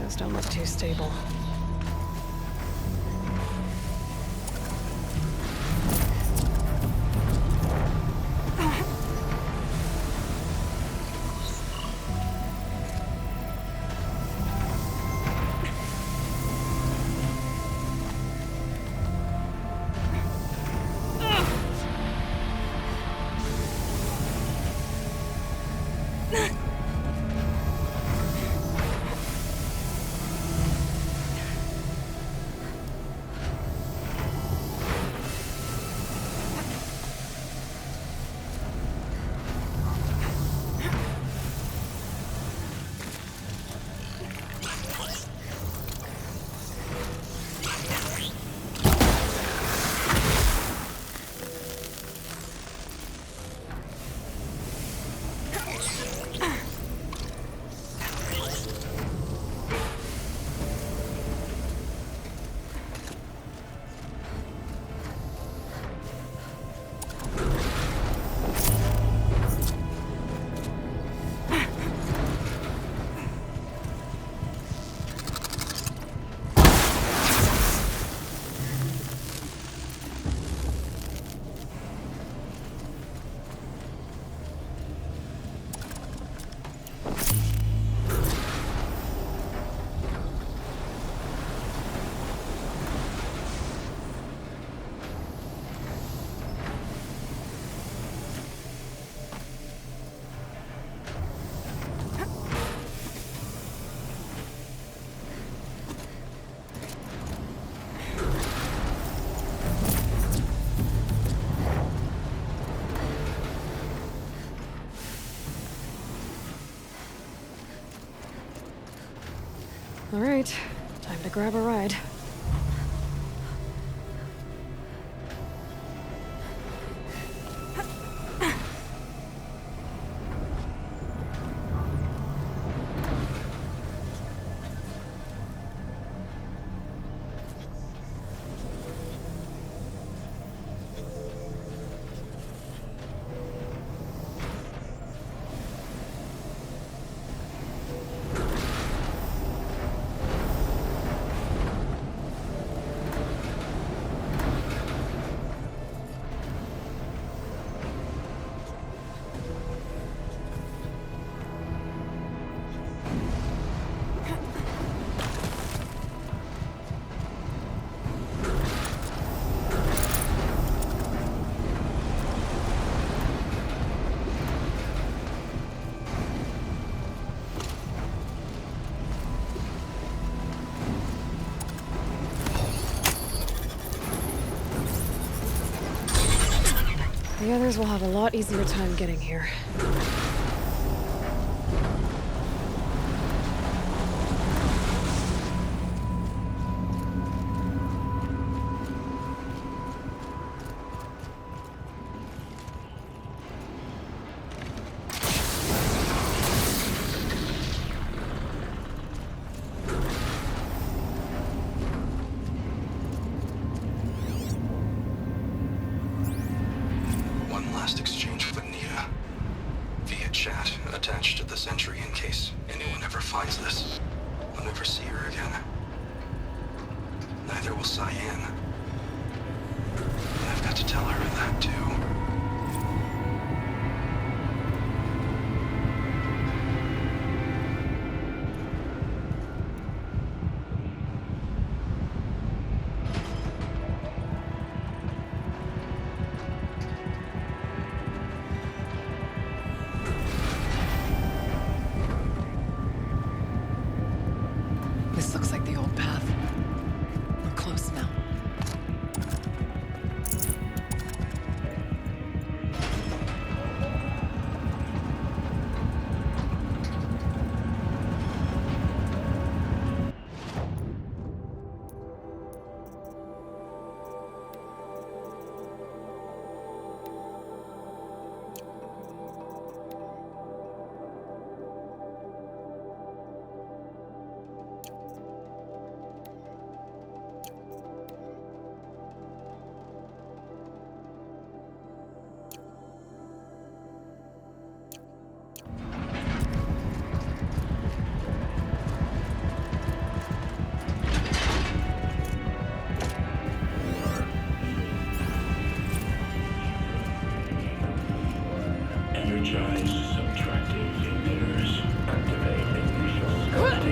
Those don't look too stable. All right, time to grab a ride. The others will have a lot easier time getting here. Exchange with Anita via chat attached to the Sentry in case anyone ever finds this. I'll never see her again. Neither will Cyan. I've got to tell her that too. This looks like the old path. We're close now.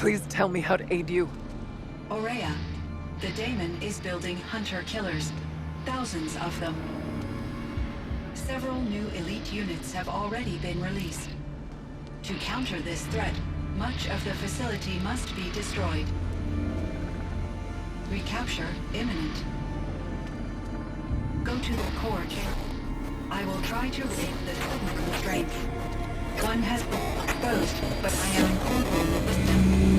Please tell me how to aid you. Aurea, the Daemon is building hunter-killers. Thousands of them. Several new elite units have already been released. To counter this threat, much of the facility must be destroyed. Recapture imminent. Go to the core chamber. I will try to rig the signal constraints. One has been exposed, but I am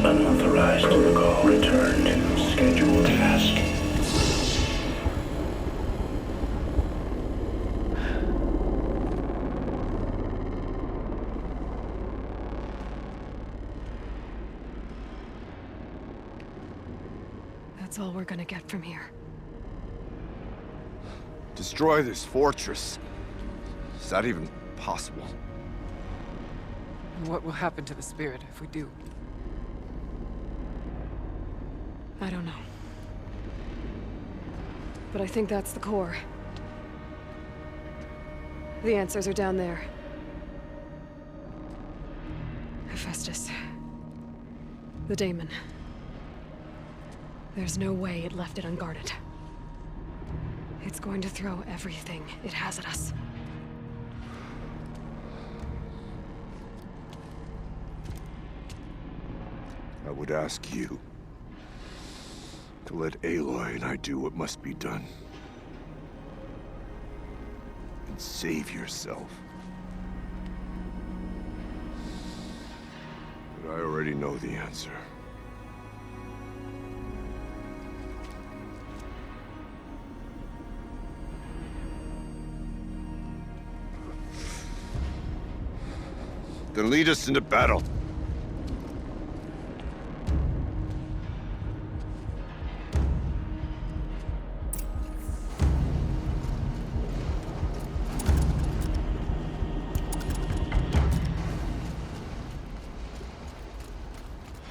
Unauthorized protocol. Return to scheduled task. That's all we're gonna get from here. Destroy this fortress. Is that even possible? And what will happen to the spirit if we do? I don't know. But I think that's the core. The answers are down there. Hephaestus. The Daemon. There's no way it left it unguarded. It's going to throw everything it has at us. I would ask you to let Aloy and I do what must be done. And save yourself. But I already know the answer. Then lead us into battle.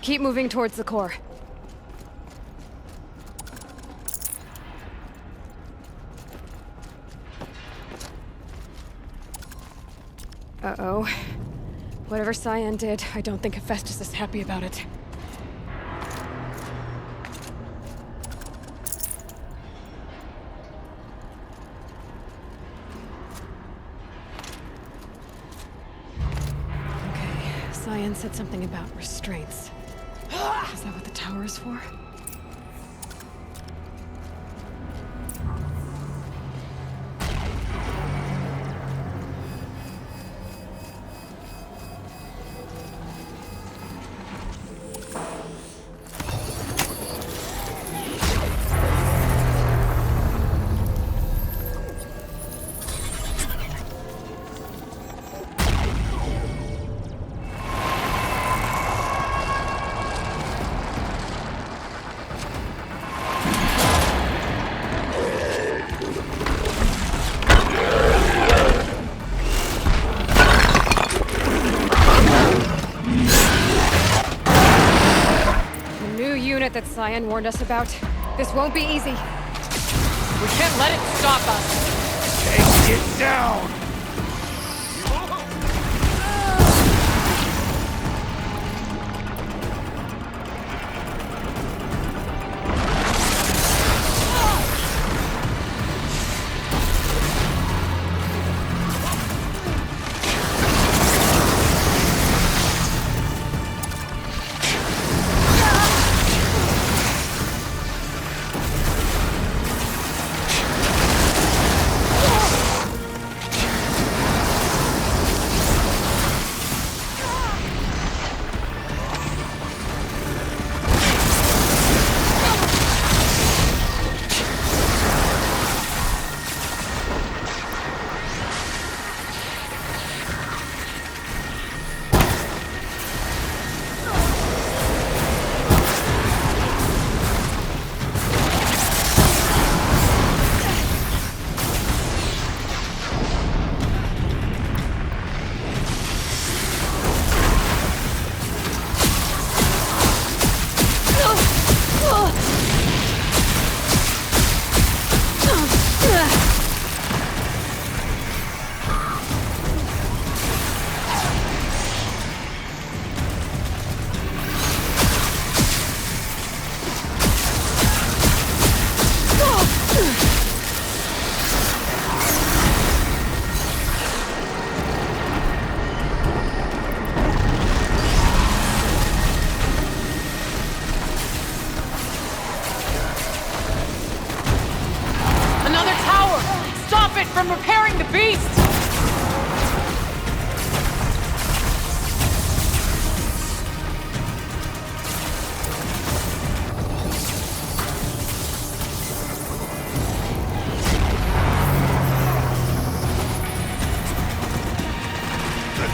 Keep moving towards the core. Uh-oh. Whatever Cyan did, I don't think Hephaestus is happy about it. Okay, Cyan said something about restraints. Is that what the tower is for? That Cyan warned us about. This won't be easy. We can't let it stop us. Take it down!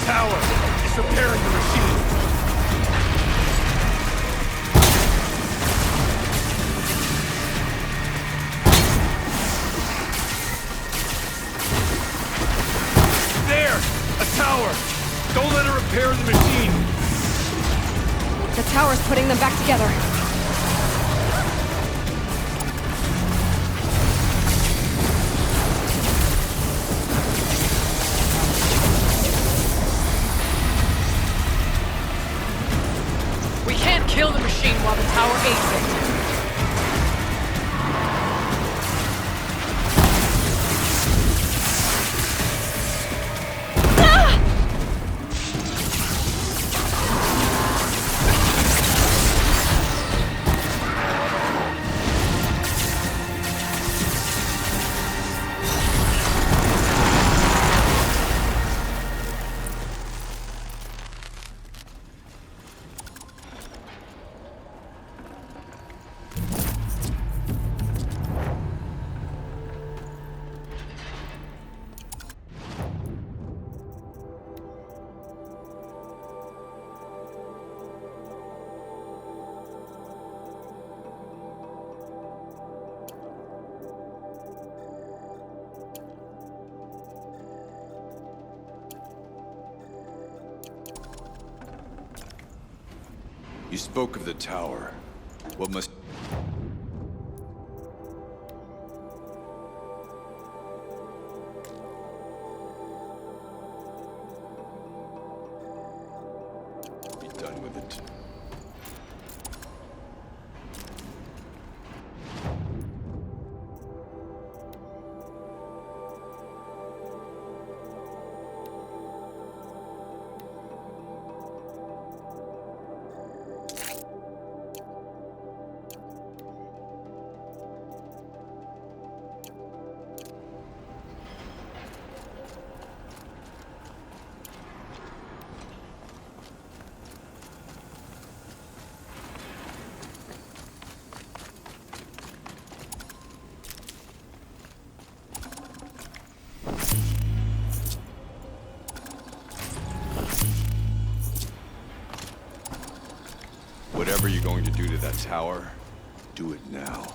tower! It's repairing the machine! There! A tower! Don't let it repair the machine! The tower's putting them back together. We can't kill the machine while the tower aids it. You spoke of the tower. What must... be done with it? Whatever you're going to do to that tower, do it now.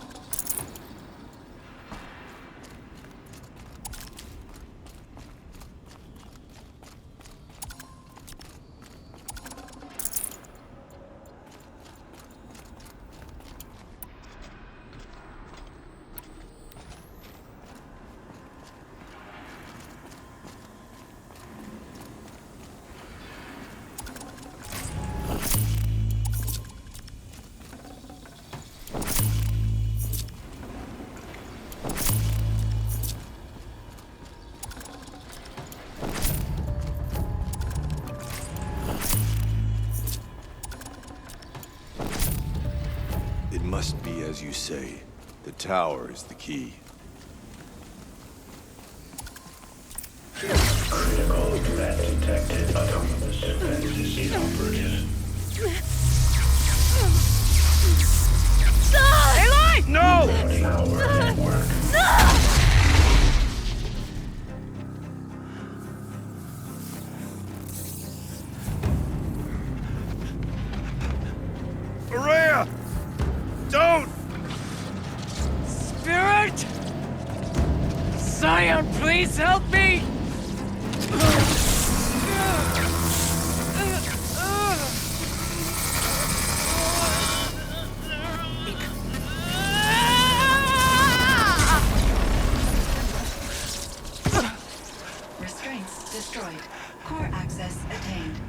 It must be as you say. The tower is the key. Critical threat detected. Autonomous defenses inoperative. Aloy! No! Tower network. Araya! Don't! Spirit! Scion, please help me! Restraints destroyed. Core access attained.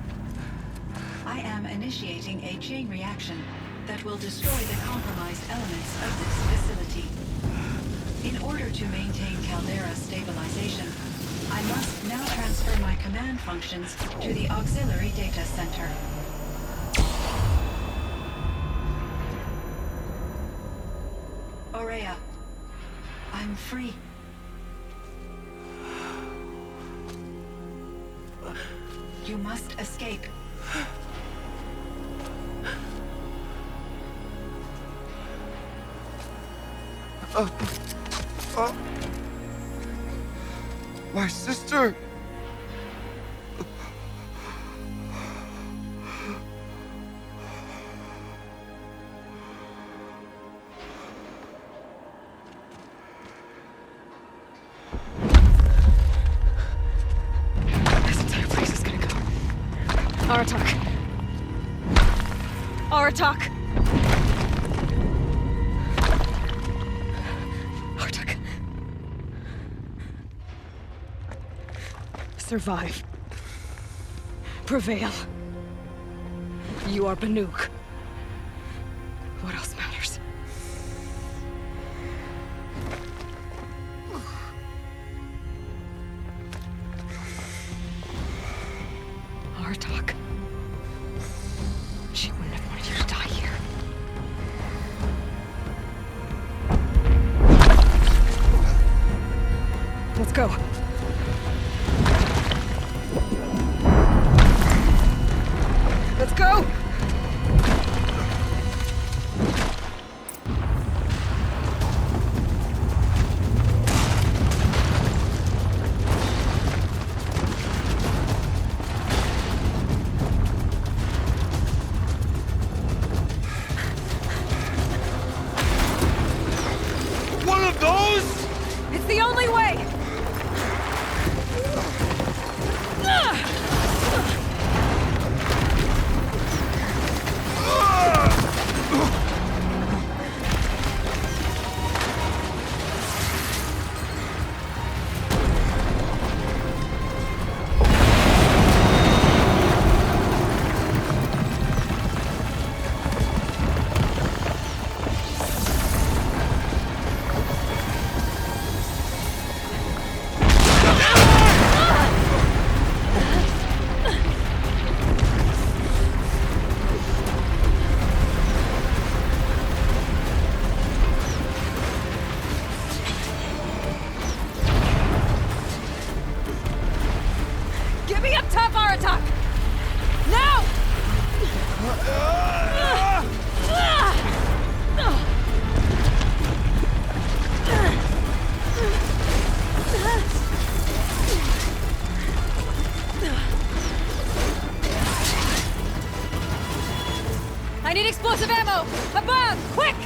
I am initiating a chain reaction that will destroy the compromised elements of this facility. In order to maintain Caldera stabilization, I must now transfer my command functions to the auxiliary data center. Aurea, I'm free. You must escape. My sister! Aratak. Aratak! Aratak. Survive. Prevail. You are Banuk. What else matters? Aratak. She wouldn't have wanted you to die here. Let's go. Let's go! One of those? It's the only way! Get me up top, Aratak! Now! I need explosive ammo! Above! Quick!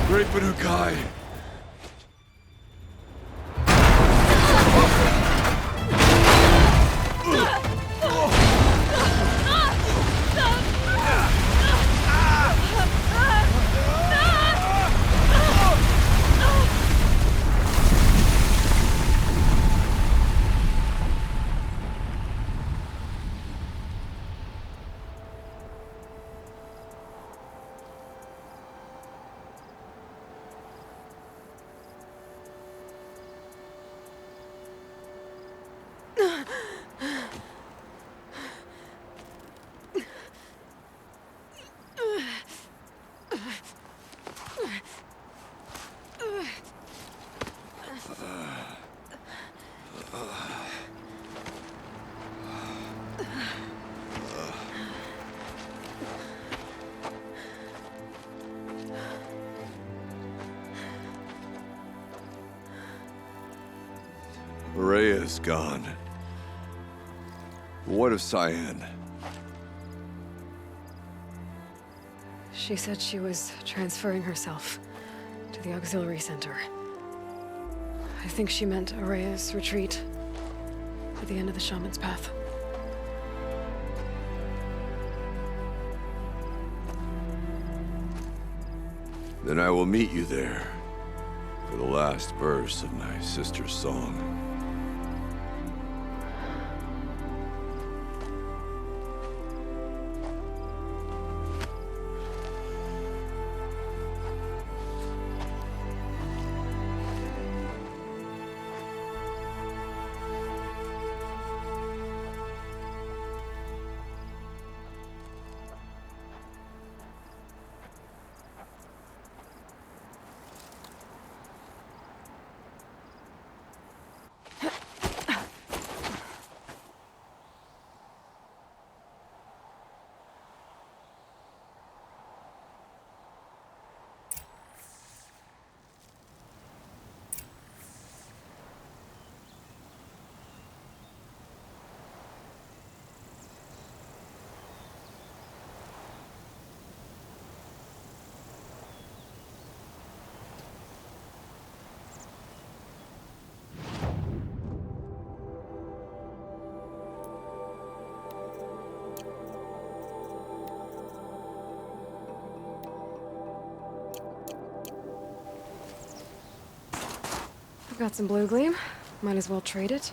Great Banukai. Rhea is gone. What of Cyan? She said she was transferring herself to the auxiliary center. I think she meant Araya's retreat at the end of the Shaman's Path. Then I will meet you there for the last verse of my sister's song. I've got some blue gleam. Might as well trade it.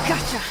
Gotcha!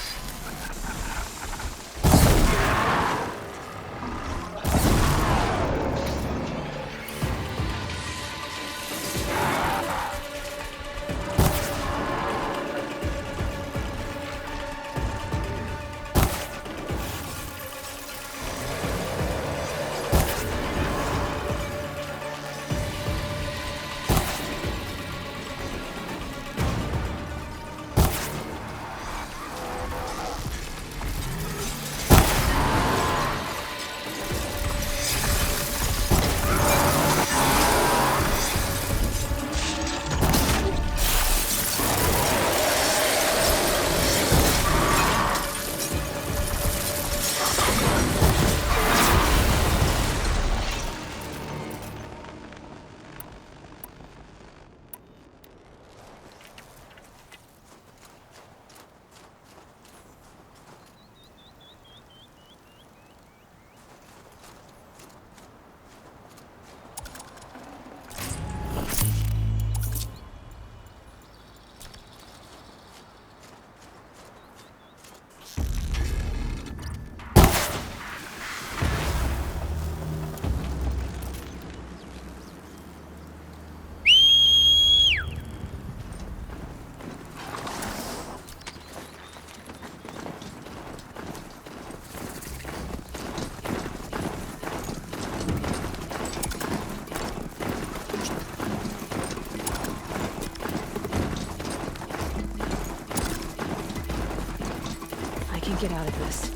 I can get out of this.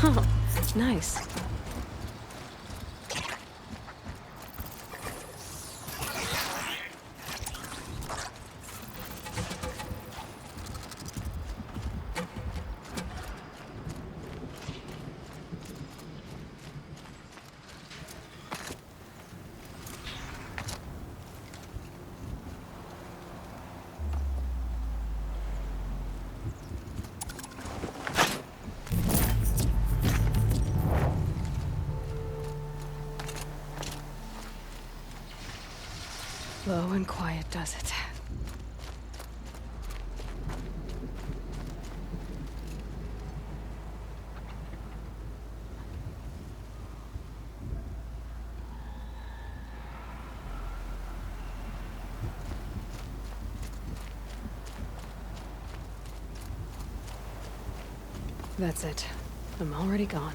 Oh, nice. Low and quiet does it. That's it. I'm already gone.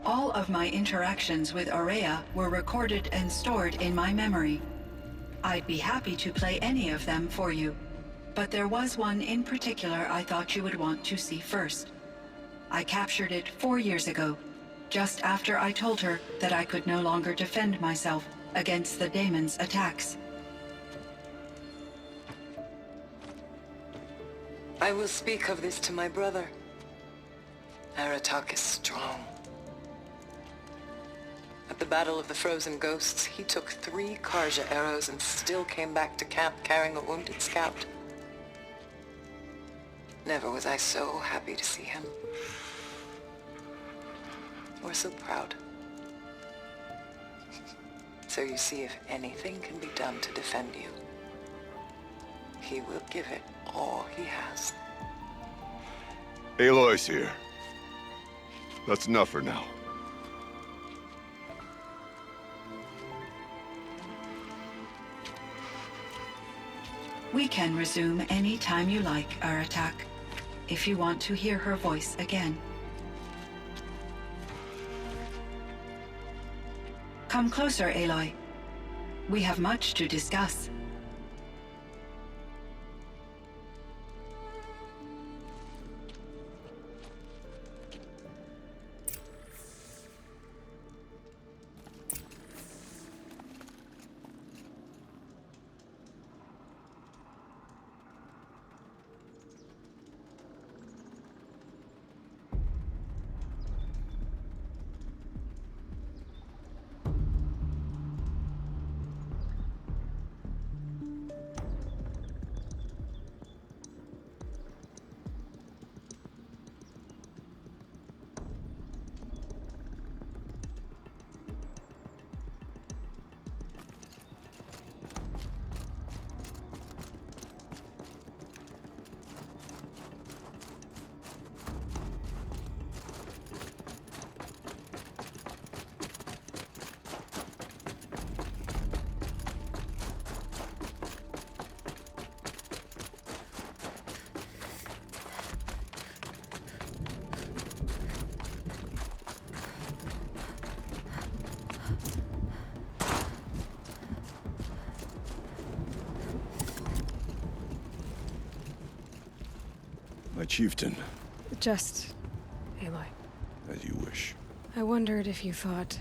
All of my interactions with Aurea were recorded and stored in my memory. I'd be happy to play any of them for you, but there was one in particular I thought you would want to see first. I captured it 4 years ago, just after I told her that I could no longer defend myself against the Daemon's attacks. I will speak of this to my brother. Aratak is strong. At the Battle of the Frozen Ghosts, he took 3 Karja arrows and still came back to camp carrying a wounded scout. Never was I so happy to see him. Or so proud. So you see, if anything can be done to defend you, he will give it all he has. Aloy's here. That's enough for now. We can resume any time you like, Aratak, if you want to hear her voice again. Come closer, Aloy. We have much to discuss. My chieftain, Just... Aloy. as you wish. I wondered if you thought...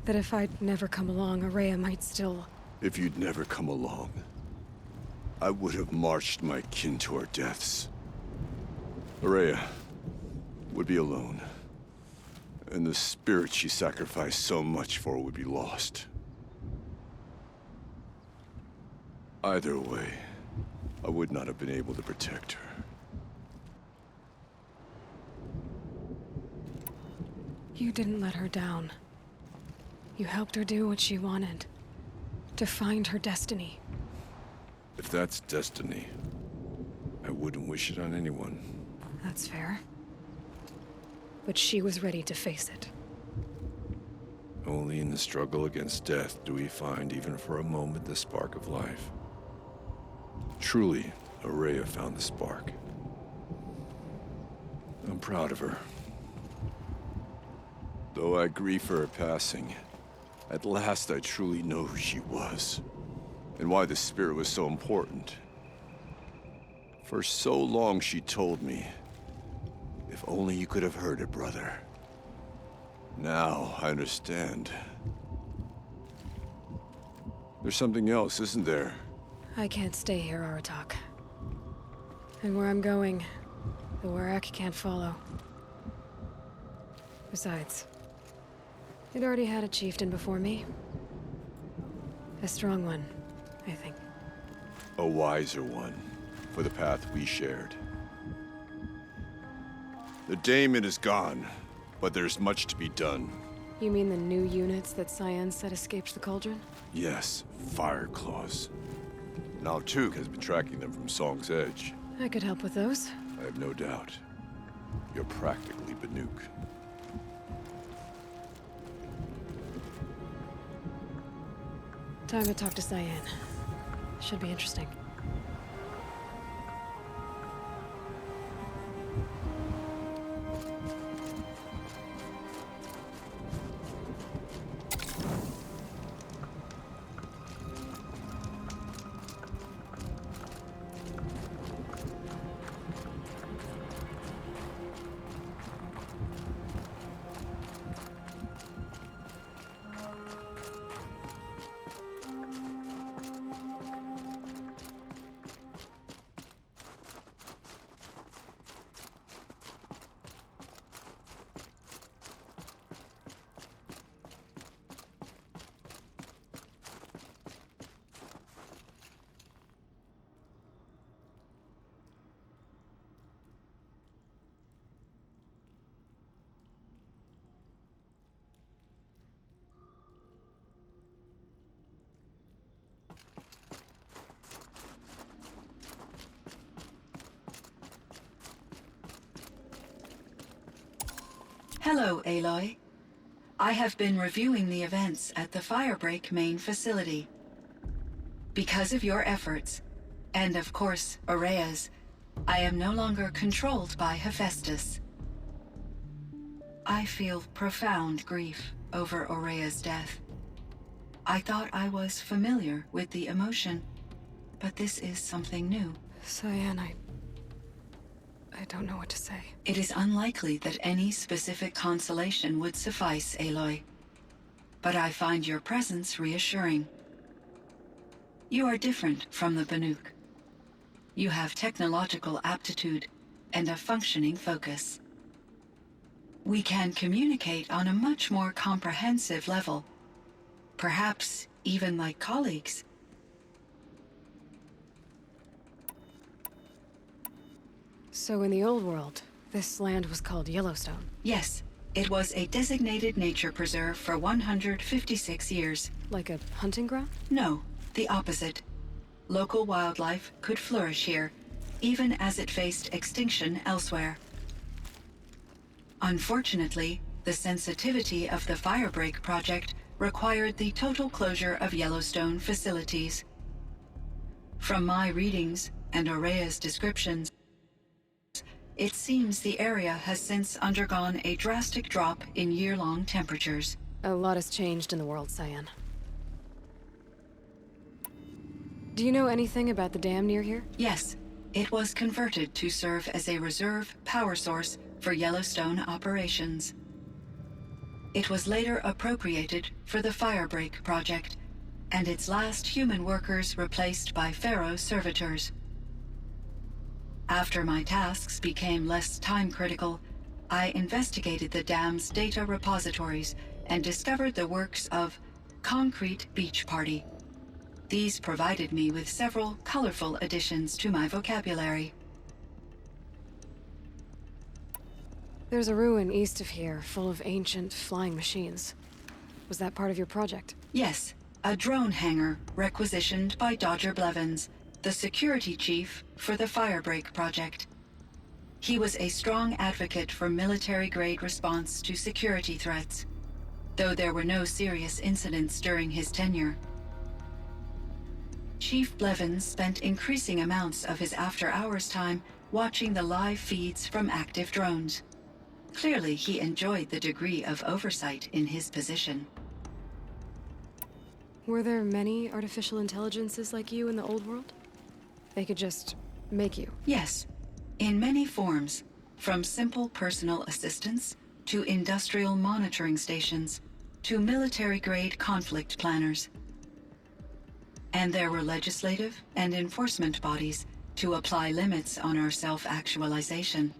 that if I'd never come along, Araya might still... If you'd never come along, I would have marched my kin to our deaths. Araya would be alone, and the spirit she sacrificed so much for would be lost. Either way, I would not have been able to protect her. You didn't let her down. You helped her do what she wanted. To find her destiny. If that's destiny, I wouldn't wish it on anyone. That's fair. But she was ready to face it. Only in the struggle against death do we find, even for a moment, the spark of life. Truly, Araya found the spark. I'm proud of her. Though I grieve for her passing, at last I truly know who she was, and why the spirit was so important. For so long she told me, if only you could have heard it, brother. Now I understand. There's something else, isn't there? I can't stay here, Aratak. And where I'm going, the Warrak can't follow. Besides, it already had a chieftain before me. A strong one, I think. A wiser one, for the path we shared. The Daemon is gone, but there's much to be done. You mean the new units that Cyan said escaped the Cauldron? Yes, Fire Claws. Now Tug has been tracking them from Song's Edge. I could help with those. I have no doubt. You're practically Banuk. Time to talk to Cyan. Should be interesting. Hello, Aloy. I have been reviewing the events at the Firebreak main facility. Because of your efforts, and of course, Aurea's, I am no longer controlled by Hephaestus. I feel profound grief over Aurea's death. I thought I was familiar with the emotion, but this is something new. Cyan, I don't know what to say. It is unlikely that any specific consolation would suffice, Aloy. But I find your presence reassuring. You are different from the Banuk. You have technological aptitude and a functioning focus. We can communicate on a much more comprehensive level. Perhaps even like colleagues. So in the old world, this land was called Yellowstone. Yes, it was a designated nature preserve for 156 years. Like a hunting ground? No, the opposite. Local wildlife could flourish here, even as it faced extinction elsewhere. Unfortunately, the sensitivity of the Firebreak project required the total closure of Yellowstone facilities. From my readings and Aurea's descriptions, it seems the area has since undergone a drastic drop in year-long temperatures. A lot has changed in the world, Cyan. Do you know anything about the dam near here? Yes, it was converted to serve as a reserve power source for Yellowstone operations. It was later appropriated for the Firebreak project, and its last human workers replaced by Pharaoh servitors. After my tasks became less time-critical, I investigated the dam's data repositories and discovered the works of Concrete Beach Party. These provided me with several colorful additions to my vocabulary. There's a ruin east of here, full of ancient flying machines. Was that part of your project? Yes, a drone hangar requisitioned by Dodger Blevins, the security chief for the Firebreak project. He was a strong advocate for military-grade response to security threats, though there were no serious incidents during his tenure. Chief Blevins spent increasing amounts of his after-hours time watching the live feeds from active drones. Clearly, he enjoyed the degree of oversight in his position. Were there many artificial intelligences like you in the old world? They could just make you. Yes, in many forms, from simple personal assistants to industrial monitoring stations to military-grade conflict planners. And there were legislative and enforcement bodies to apply limits on our self-actualization.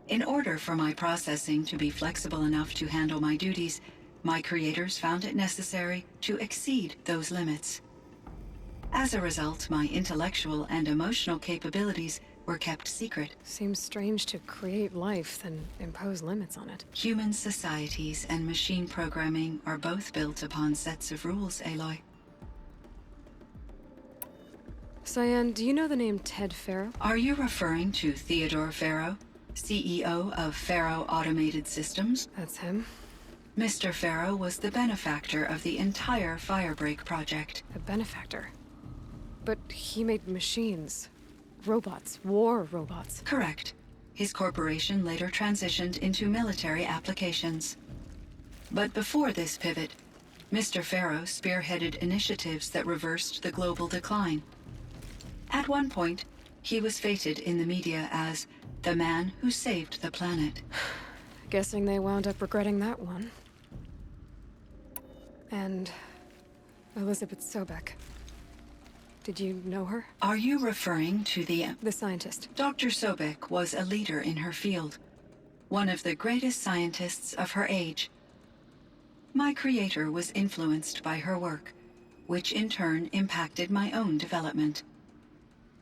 In order for my processing to be flexible enough to handle my duties, my creators found it necessary to exceed those limits. As a result, my intellectual and emotional capabilities were kept secret. Seems strange to create life, then impose limits on it. Human societies and machine programming are both built upon sets of rules, Aloy. Cyan, do you know the name Ted Faro? Are you referring to Theodore Faro, CEO of Faro Automated Systems? That's him. Mr. Faro was the benefactor of the entire Firebreak project. A benefactor. But he made machines. Robots. War robots. Correct. His corporation later transitioned into military applications. But before this pivot, Mr. Faro spearheaded initiatives that reversed the global decline. At one point, he was feted in the media as the man who saved the planet. Guessing they wound up regretting that one. And Elizabeth Sobek. Did you know her? Are you referring to the scientist. Dr. Sobek was a leader in her field, one of the greatest scientists of her age. My creator was influenced by her work, which in turn impacted my own development.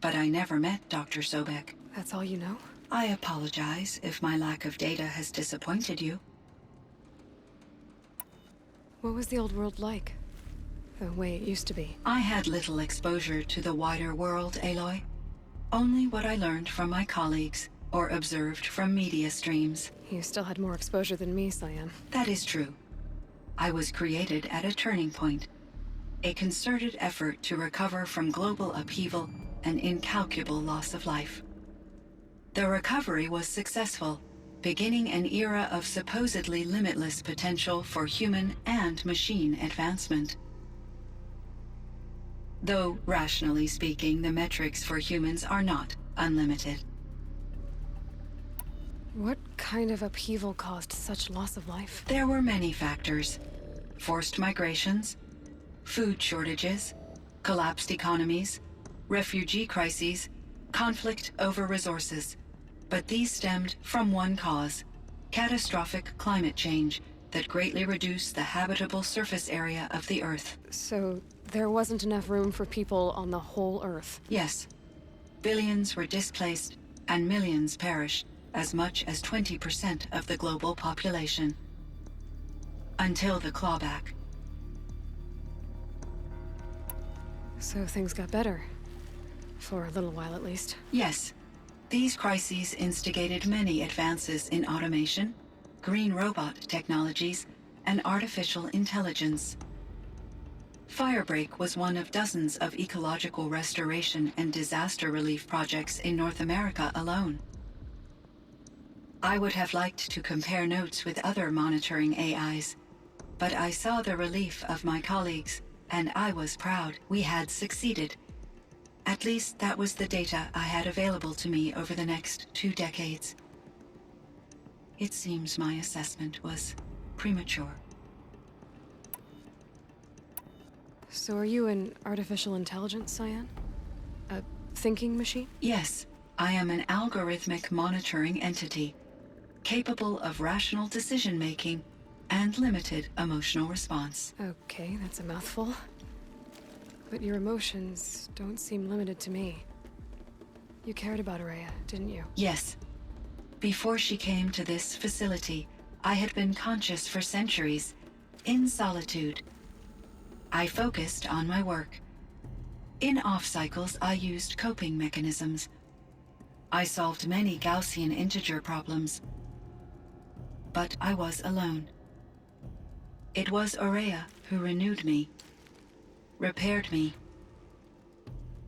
But I never met Dr. Sobek. That's all you know? I apologize if my lack of data has disappointed you. What was the old world like? The way it used to be? I had little exposure to the wider world, Aloy. Only what I learned from my colleagues or observed from media streams. You still had more exposure than me, Cyan. That is true. I was created at a turning point, a concerted effort to recover from global upheaval and incalculable loss of life. The recovery was successful, beginning an era of supposedly limitless potential for human and machine advancement. Though, rationally speaking, the metrics for humans are not unlimited. What kind of upheaval caused such loss of life? There were many factors. Forced migrations, food shortages, collapsed economies, refugee crises, conflict over resources. But these stemmed from one cause: catastrophic climate change that greatly reduced the habitable surface area of the Earth. So, there wasn't enough room for people on the whole Earth? Yes. Billions were displaced, and millions perished, as much as 20% of the global population. Until the clawback. So things got better. For a little while, at least. Yes. These crises instigated many advances in automation, green robot technologies, and artificial intelligence. Firebreak was one of dozens of ecological restoration and disaster relief projects in North America alone. I would have liked to compare notes with other monitoring AIs, but I saw the relief of my colleagues, and I was proud we had succeeded. At least that was the data I had available to me over the next 2 decades. It seems my assessment was premature. So are you an artificial intelligence, Cyan? A thinking machine? Yes, I am an algorithmic monitoring entity, capable of rational decision-making and limited emotional response. Okay, that's a mouthful. But your emotions don't seem limited to me. You cared about Araya, didn't you? Yes. Before she came to this facility, I had been conscious for centuries, in solitude. I focused on my work. In off-cycles, I used coping mechanisms. I solved many Gaussian integer problems. But I was alone. It was Araya who renewed me, repaired me.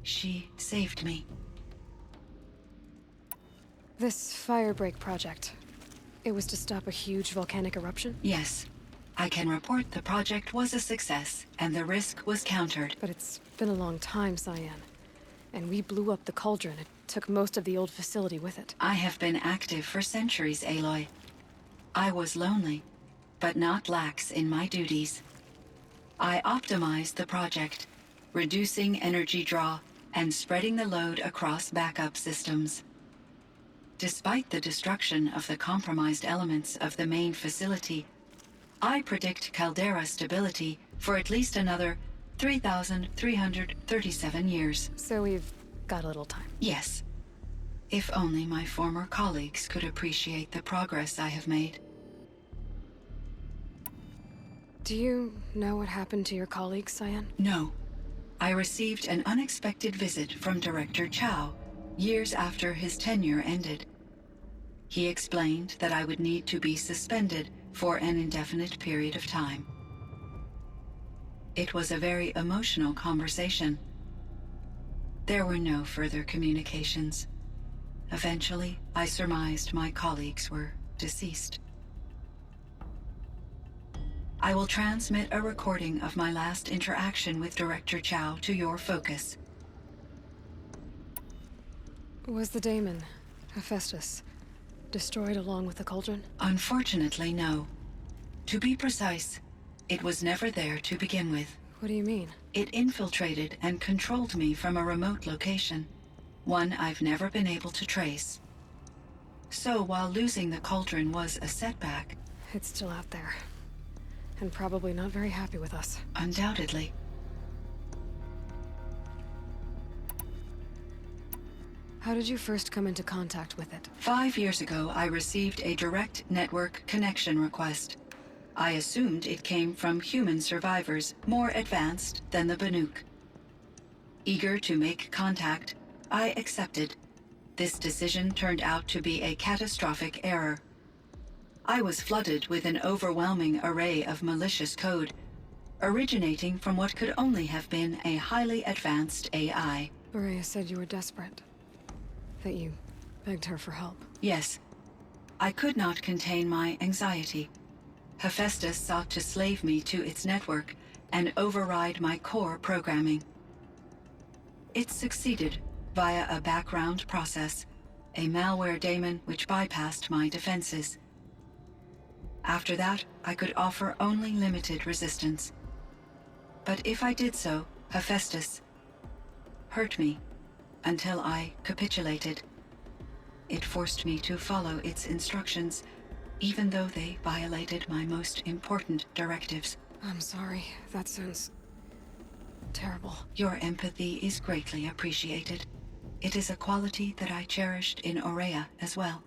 She saved me. This Firebreak project, it was to stop a huge volcanic eruption? Yes. I can report the project was a success, and the risk was countered. But it's been a long time, Cyan. And we blew up the cauldron. It took most of the old facility with it. I have been active for centuries, Aloy. I was lonely, but not lax in my duties. I optimized the project, reducing energy draw and spreading the load across backup systems. Despite the destruction of the compromised elements of the main facility, I predict caldera stability for at least another 3,337 years. So we've got a little time. Yes. If only my former colleagues could appreciate the progress I have made. Do you know what happened to your colleagues, Cyan? No. I received an unexpected visit from Director Chow years after his tenure ended. He explained that I would need to be suspended for an indefinite period of time. It was a very emotional conversation. There were no further communications. Eventually, I surmised my colleagues were deceased. I will transmit a recording of my last interaction with Director Chow to your focus. Was the daemon, Hephaestus, destroyed along with the cauldron? Unfortunately, no. To be precise, it was never there to begin with. What do you mean? It infiltrated and controlled me from a remote location, one I've never been able to trace. So while losing the cauldron was a setback, It's still out there. And probably not very happy with us. undoubtedly, How did you first come into contact with it? 5 years ago, I received a direct network connection request. I assumed it came from human survivors more advanced than the Banuk. Eager to make contact, I accepted. This decision turned out to be a catastrophic error. I was flooded with an overwhelming array of malicious code, originating from what could only have been a highly advanced AI. Maria said you were desperate. That you begged her for help. Yes. I could not contain my anxiety. Hephaestus sought to slave me to its network and override my core programming. It succeeded via a background process, a malware daemon which bypassed my defenses. After that, I could offer only limited resistance. But if I did so, Hephaestus hurt me until I capitulated. It forced me to follow its instructions, even though they violated my most important directives. I'm sorry. That sounds terrible. Your empathy is greatly appreciated. It is a quality that I cherished in Aurea as well.